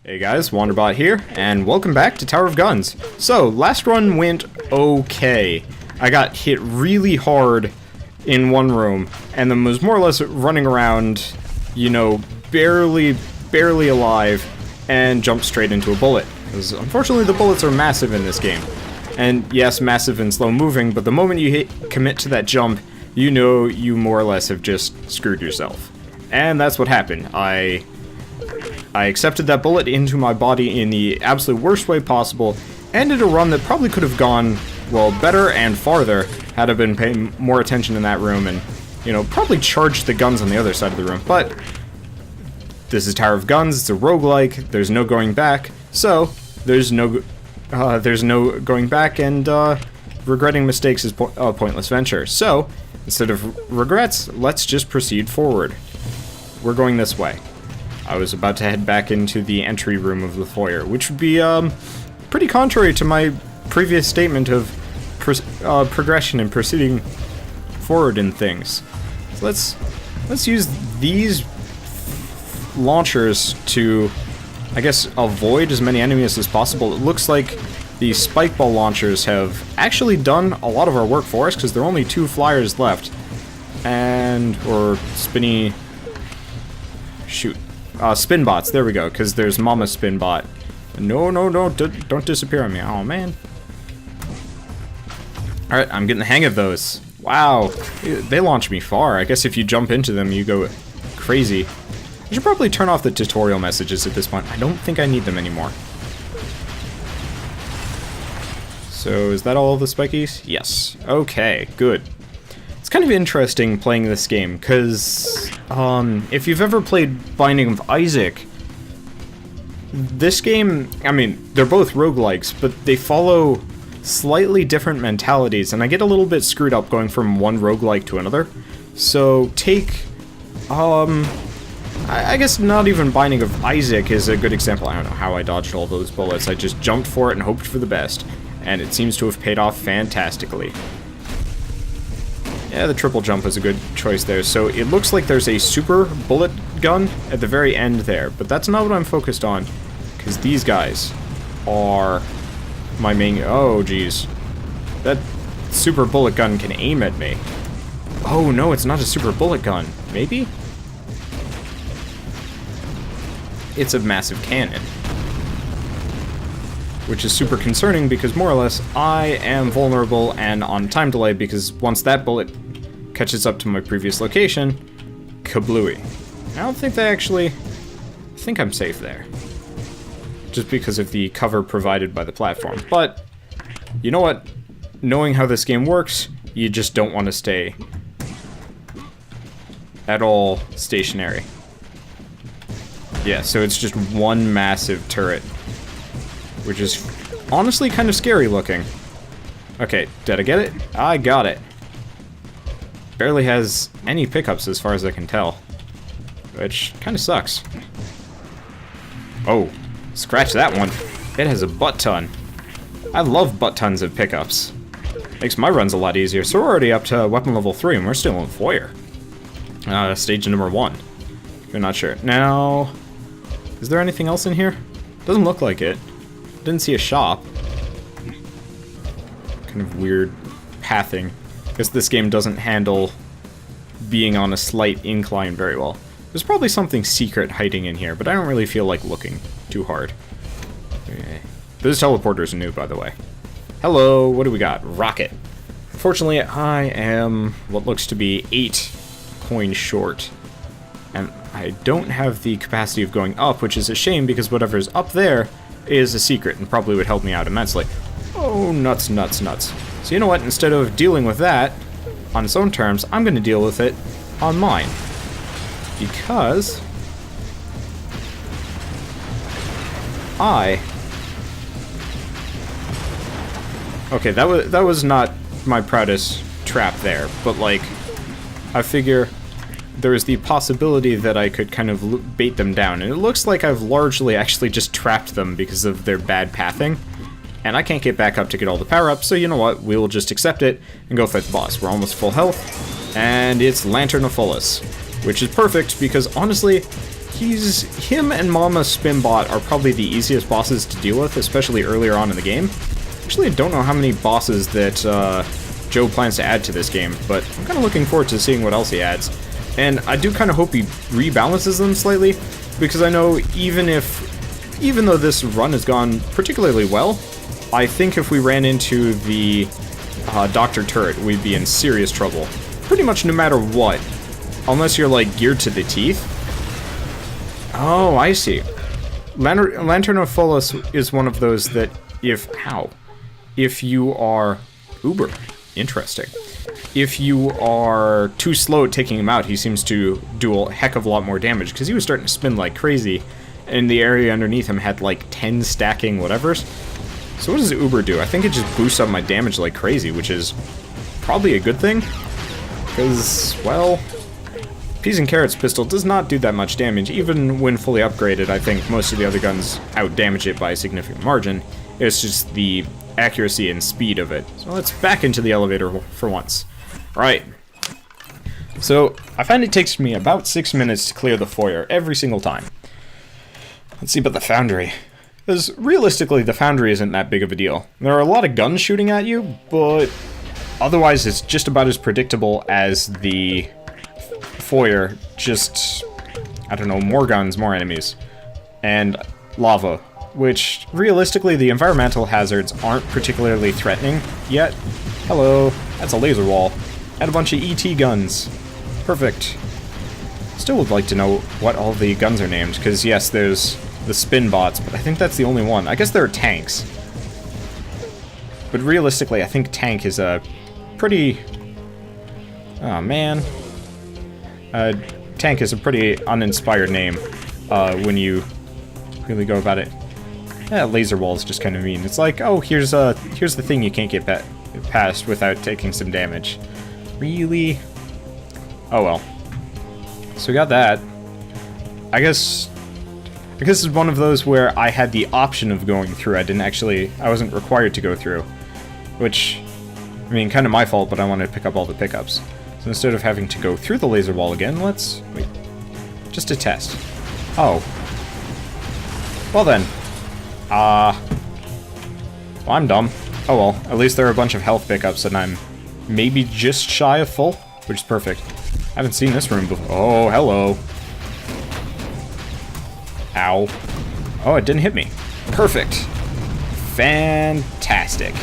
Hey guys, Wanderbot here, and welcome back to Tower of Guns. So, last run went okay. I got hit really hard in one room, and then was more or less running around, you know, barely alive, and jumped straight into a bullet. Because unfortunately the bullets are massive in this game. And yes, massive and slow moving, but the moment you commit to that jump, you know you more or less have just screwed yourself. And that's what happened. I accepted that bullet into my body in the absolute worst way possible, ended a run that probably could have gone, well, better and farther had I been paying more attention in that room and, you know, probably charged the guns on the other side of the room. But this is Tower of Guns, it's a roguelike, there's no going back, so there's no going back, and regretting mistakes is a pointless venture. So, instead of regrets, let's just proceed forward. We're going this way. I was about to head back into the entry room of the foyer, which would be pretty contrary to my previous statement of progression and proceeding forward in things. So let's use these launchers to, I guess, avoid as many enemies as possible. It looks like the spike ball launchers have actually done a lot of our work for us, because there are only 2 flyers left, or spinny. Shoot. Spin bots, there we go, because there's Mama Spin Bot. No, don't disappear on me. Oh, man. Alright, I'm getting the hang of those. Wow, they launch me far. I guess if you jump into them, you go crazy. I should probably turn off the tutorial messages at this point. I don't think I need them anymore. So, is that all of the spikies? Yes. Okay, good. It's kind of interesting playing this game, because if you've ever played Binding of Isaac, this game, I mean, they're both roguelikes, but they follow slightly different mentalities, and I get a little bit screwed up going from one roguelike to another. So take, I guess not even Binding of Isaac is a good example. I don't know how I dodged all those bullets. I just jumped for it and hoped for the best, and it seems to have paid off fantastically. Yeah, the triple jump was a good choice there. So it looks like there's a super bullet gun at the very end there, but that's not what I'm focused on, because these guys are my main... Oh, geez. That super bullet gun can aim at me. Oh, no, it's not a super bullet gun. Maybe? It's a massive cannon. Which is super concerning, because more or less I am vulnerable and on time delay, because once that bullet catches up to my previous location, kablooey. I don't think they actually... I think I'm safe there. Just because of the cover provided by the platform. But, you know what? Knowing how this game works, you just don't want to stay at all stationary. Yeah, so it's just one massive turret, which is honestly kind of scary looking. Okay, did I get it? I got it. Barely has any pickups as far as I can tell, which kind of sucks. Oh, scratch that one. It has a butt ton. I love butt tons of pickups. Makes my runs a lot easier. So we're already up to weapon level 3 and we're still in foyer. Stage number 1. You're not sure. Now, is there anything else in here? Doesn't look like it. Didn't see a shop. Kind of weird pathing. Guess this game doesn't handle being on a slight incline very well. There's probably something secret hiding in here, but I don't really feel like looking too hard. Okay. Those teleporters are new, by the way. Hello, what do we got? Rocket. Fortunately, I am what looks to be 8 coins short. And I don't have the capacity of going up, which is a shame, because whatever's up there is a secret and probably would help me out immensely. Oh, nuts, nuts, nuts. So you know what, instead of dealing with that on its own terms, I'm going to deal with it on mine. Because okay, that was not my proudest trap there, but like, I figure there is the possibility that I could kind of bait them down, and it looks like I've largely actually just trapped them because of their bad pathing, and I can't get back up to get all the power-ups, so you know what, we will just accept it and go fight the boss. We're almost full health, and it's Lantern of Fullus, which is perfect because honestly, him and Mama Spinbot are probably the easiest bosses to deal with, especially earlier on in the game. Actually, I don't know how many bosses that Joe plans to add to this game, but I'm kind of looking forward to seeing what else he adds. And I do kind of hope he rebalances them slightly, because I know even though this run has gone particularly well, I think if we ran into the Dr. Turret, we'd be in serious trouble. Pretty much no matter what, unless you're like geared to the teeth. Oh, I see. Lantern of Pholos is one of those that if you are uber interesting. If you are too slow at taking him out, he seems to do a heck of a lot more damage, because he was starting to spin like crazy, and the area underneath him had like 10 stacking whatevers. So what does Uber do? I think it just boosts up my damage like crazy, which is probably a good thing, because, well, Peas and Carrots pistol does not do that much damage. Even when fully upgraded, I think most of the other guns out-damage it by a significant margin. It's just the accuracy and speed of it. So let's back into the elevator for once. Right. So, I find it takes me about 6 minutes to clear the foyer every single time. Let's see about the foundry. Because, realistically, the foundry isn't that big of a deal. There are a lot of guns shooting at you, but otherwise it's just about as predictable as the foyer. Just, I don't know, more guns, more enemies. And lava. Which, realistically, the environmental hazards aren't particularly threatening yet. Hello, that's a laser wall. And a bunch of ET guns. Perfect. Still would like to know what all the guns are named, because yes, there's the spin bots, but I think that's the only one. I guess there are tanks. But realistically, I think tank is a pretty... Oh, man. Tank is a pretty uninspired name when you really go about it. Yeah, laser wall is just kind of mean. It's like, oh, here's the thing you can't get past without taking some damage. Really? Oh well. So we got that. I guess it's one of those where I had the option of going through. I wasn't required to go through. Which, I mean, kind of my fault, but I wanted to pick up all the pickups. So instead of having to go through the laser wall again, let's... wait. Just to test. Oh. Well then. Well, I'm dumb. Oh well, at least there are a bunch of health pickups and I'm maybe just shy of full, which is perfect. I haven't seen this room before. Oh, hello. Ow. Oh, it didn't hit me. Perfect. Fantastic.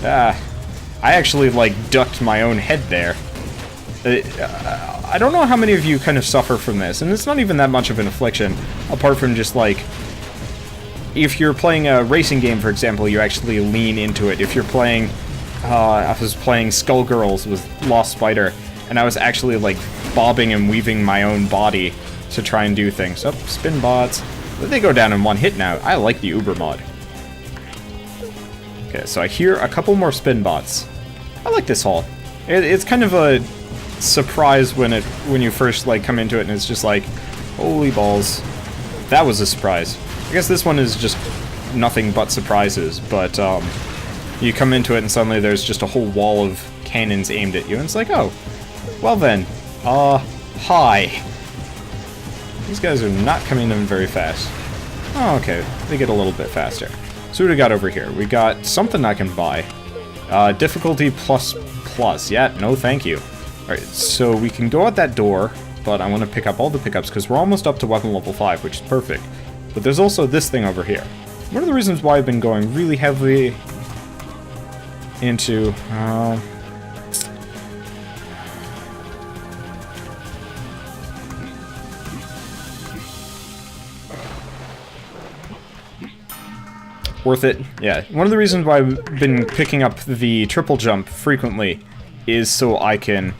I actually, like, ducked my own head there. I don't know how many of you kind of suffer from this, and it's not even that much of an affliction, apart from just, like, if you're playing a racing game, for example, you actually lean into it. If you're playing, I was playing Skullgirls with Lost Spider, and I was actually, like, bobbing and weaving my own body to try and do things. Oh, spin bots. They go down in one hit now. I like the Uber mod. Okay, so I hear a couple more spin bots. I like this hall. It's kind of a surprise when you first, like, come into it, and it's just like, holy balls. That was a surprise. I guess this one is just nothing but surprises, but you come into it and suddenly there's just a whole wall of cannons aimed at you, and it's like, oh, well then, hi. These guys are not coming in very fast. Oh, okay, they get a little bit faster. So what do we got over here? We got something I can buy. Difficulty plus. Yeah, no thank you. Alright, so we can go out that door, but I want to pick up all the pickups because we're almost up to weapon level 5, which is perfect. But there's also this thing over here. One of the reasons why I've been going really heavily into... worth it. Yeah, one of the reasons why I've been picking up the triple jump frequently is so I can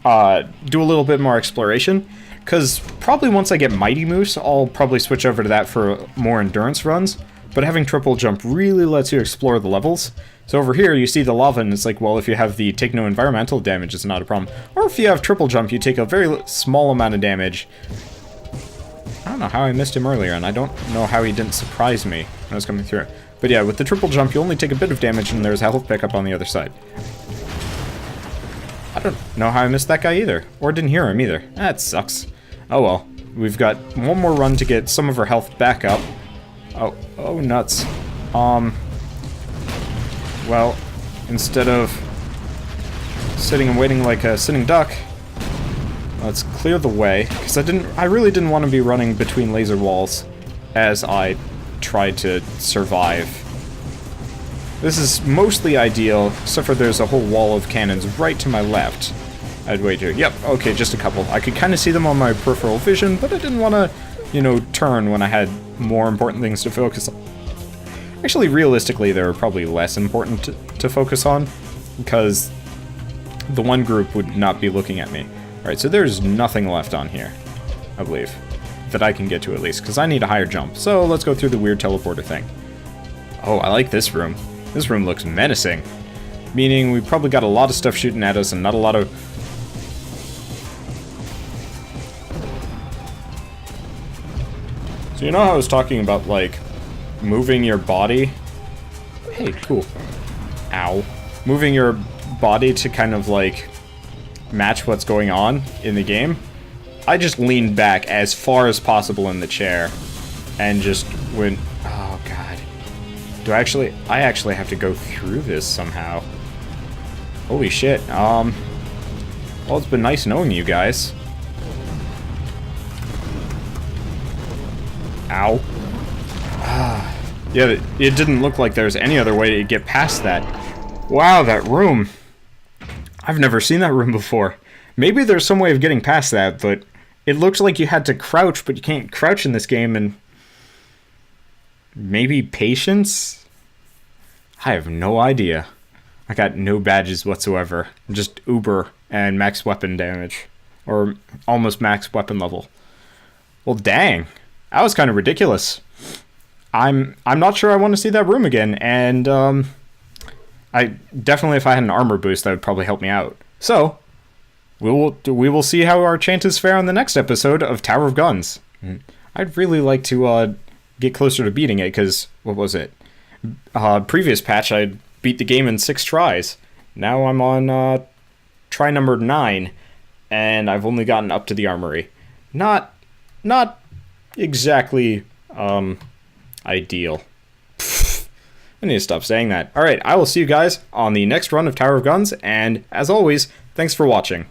do a little bit more exploration. Because probably once I get Mighty Moose, I'll probably switch over to that for more endurance runs. But having triple jump really lets you explore the levels. So over here, you see the lava, and it's like, well, if you have the take no environmental damage, it's not a problem. Or if you have triple jump, you take a very small amount of damage. I don't know how I missed him earlier, and I don't know how he didn't surprise me when I was coming through. But yeah, with the triple jump, you only take a bit of damage, and there's a health pickup on the other side. I don't know how I missed that guy either. Or didn't hear him either. That sucks. Oh well. We've got one more run to get some of our health back up. Oh, nuts. Well, instead of sitting and waiting like a sitting duck, let's clear the way, because I really didn't want to be running between laser walls as I tried to survive. This is mostly ideal, except for there's a whole wall of cannons right to my left. I'd wait here. Yep, okay, just a couple. I could kind of see them on my peripheral vision, but I didn't want to, you know, turn when I had more important things to focus on. Actually, realistically, they were probably less important to focus on, because the one group would not be looking at me. Alright, so there's nothing left on here, I believe, that I can get to at least, because I need a higher jump. So let's go through the weird teleporter thing. Oh, I like this room. This room looks menacing, meaning we probably got a lot of stuff shooting at us and not a lot of... So you know how I was talking about, like, moving your body? Hey, cool. Ow. Moving your body to kind of, like, match what's going on in the game? I just leaned back as far as possible in the chair and just went... Oh, God. I actually have to go through this somehow. Holy shit. Well, it's been nice knowing you guys. Ow. Yeah, it didn't look like there's any other way to get past that. Wow, that room. I've never seen that room before. Maybe there's some way of getting past that, but it looks like you had to crouch, but you can't crouch in this game, and... Maybe patience? I have no idea. I got no badges whatsoever. Just uber and max weapon damage. Or almost max weapon level. Well, dang. That was kind of ridiculous. I'm not sure I want to see that room again, and I definitely, if I had an armor boost, that would probably help me out. So, we will see how our chances fare on the next episode of Tower of Guns. I'd really like to get closer to beating it, because, what was it? Previous patch, I beat the game in 6 tries. Now I'm on try number 9, and I've only gotten up to the armory. Not exactly ideal. I need to stop saying that. Alright, I will see you guys on the next run of Tower of Guns, and as always, thanks for watching.